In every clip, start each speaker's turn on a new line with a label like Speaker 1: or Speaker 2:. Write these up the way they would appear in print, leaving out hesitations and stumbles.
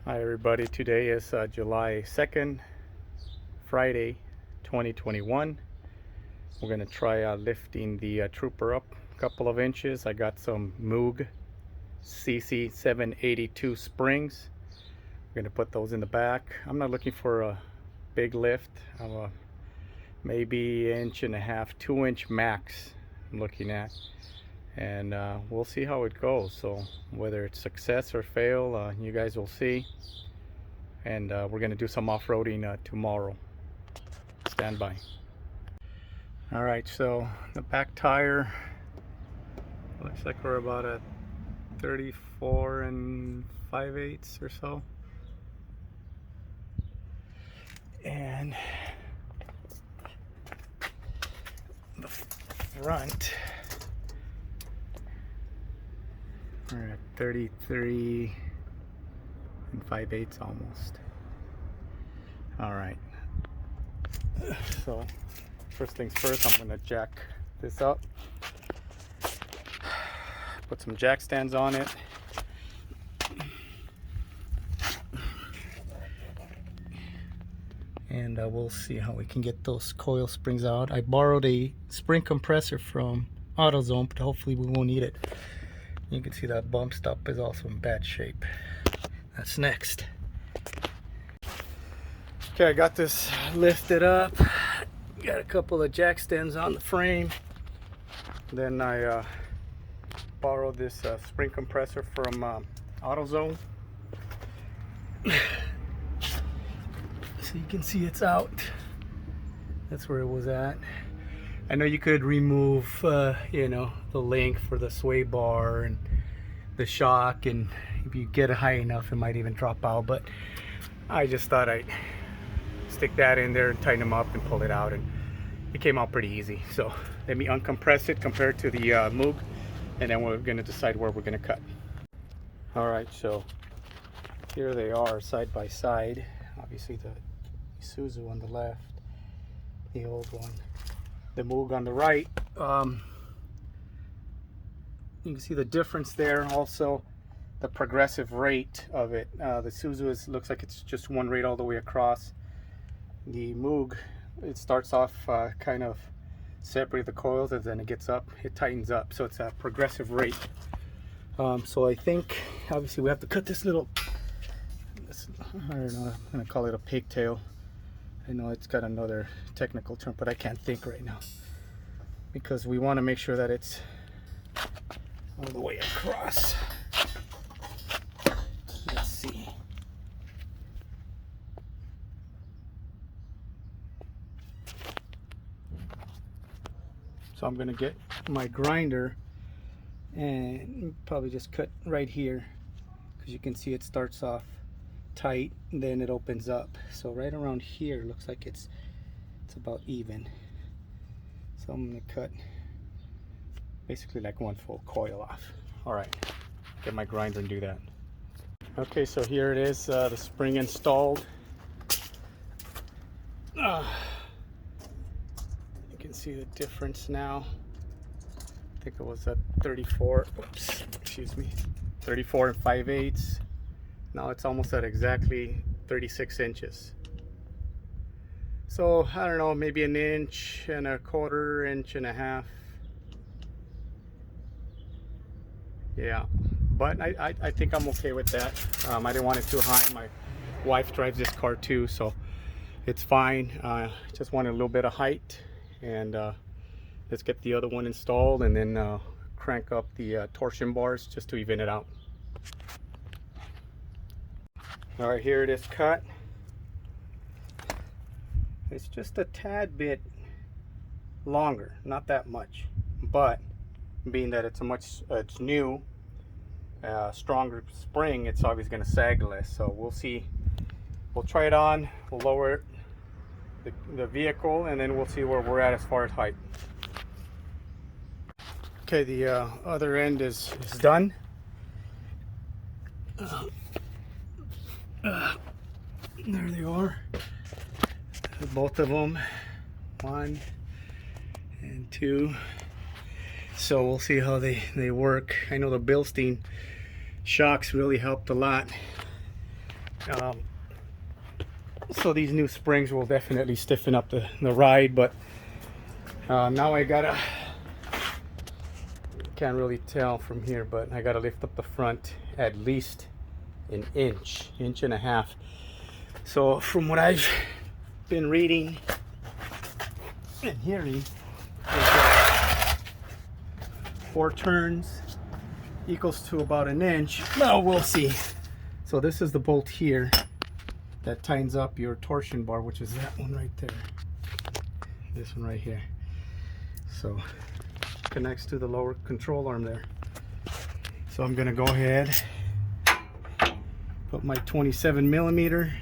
Speaker 1: Hi everybody, today is July 2nd, Friday 2021. We're going to try lifting the Trooper up a couple of inches. I got some Moog CC782 springs. We're going to put those in the back. I'm not looking for a big lift. Maybe 1.5 to 2 inch max I'm looking at. And we'll see how it goes. So whether it's success or fail, you guys will see. And we're going to do some off-roading tomorrow. Stand by. All right, so the back tire looks like we're about at 34 5/8 or so, and the front we're at 33 5/8 almost. All right, so first things first, I'm gonna jack this up, put some jack stands on it, and we'll see how we can get those coil springs out. I borrowed a spring compressor from AutoZone, but hopefully we won't need it. You can see that bump stop is also in bad shape. That's next. Okay, I got this lifted up. Got a couple of jack stands on the frame. Then I borrowed this spring compressor from AutoZone. So you can see it's out. That's where it was at. I know you could remove, you know, the link for the sway bar and the shock, and if you get it high enough, it might even drop out. But I just thought I'd stick that in there and tighten them up and pull it out, and it came out pretty easy. So let me uncompress it compared to the Moog, and then we're going to decide where we're going to cut. All right, so here they are side by side. Obviously the Isuzu on the left, the old one, the Moog on the right. You can see the difference there. Also the progressive rate of it. The Isuzu looks like it's just one rate all the way across. The Moog, it starts off kind of separate the coils, and then it gets up, it tightens up, so it's a progressive rate. So I think obviously we have to cut this little, I don't know, I'm gonna call it a pigtail. I know it's got another technical term, but I can't think right now, because we want to make sure that it's all the way across. Let's see. So I'm gonna get my grinder and probably just cut right here, because you can see it starts off tight and then it opens up. So right around here looks like it's about even. So I'm gonna cut basically like one full coil off. All right, get my grinder and do that. Okay, so here it is, the spring installed. You can see the difference now. I think it was at 34, oops, excuse me, 34 5/8. Now it's almost at exactly 36 inches. So I don't know, maybe 1.25 inches. Yeah, but I think I'm okay with that. I didn't want it too high. My wife drives this car too, so it's fine. Just wanted a little bit of height, and let's get the other one installed, and then crank up the torsion bars just to even it out. All right, here it is cut. It's just a tad bit longer, not that much, but being that it's it's new, stronger spring, it's obviously going to sag less. So we'll see. We'll try it on. We'll lower the vehicle, and then we'll see where we're at as far as height. Okay, the other end is done. There they are, both of them, 1 and 2. So we'll see how they work. I know the Bilstein shocks really helped a lot. So these new springs will definitely stiffen up the ride, but now I gotta, can't really tell from here, but I gotta lift up the front at least an inch and a half. So from what I've been reading and hearing, 4 turns equals to about an inch. Well, we'll see. So this is the bolt here that tightens up your torsion bar, which is that one right there. This one right here. So connects to the lower control arm there. So I'm gonna go ahead, put my 27 millimeter,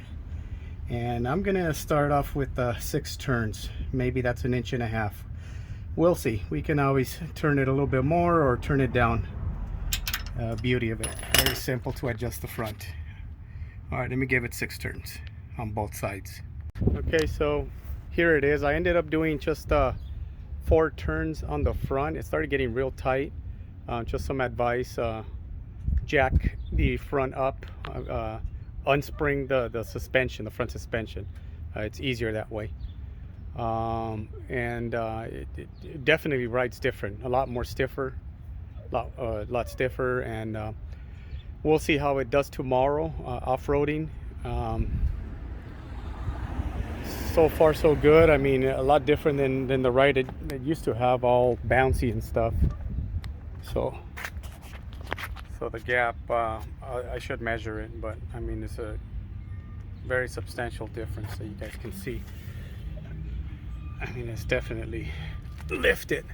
Speaker 1: and I'm gonna start off with 6 turns. Maybe that's an inch and a half. We'll see. We can always turn it a little bit more or turn it down. Beauty of it, very simple to adjust the front. All right, let me give it 6 turns on both sides. Okay, so here it is. I ended up doing just 4 turns on the front. It started getting real tight. Just some advice: jack the front up, unspring the suspension, the front suspension. It's easier that way. It definitely rides different, a lot more stiffer, a lot stiffer, and we'll see how it does tomorrow off-roading. So far so good. I mean, a lot different than the ride it used to have, all bouncy and stuff. So the gap, I should measure it, but I mean, it's a very substantial difference that you guys can see. I mean, it's definitely lifted.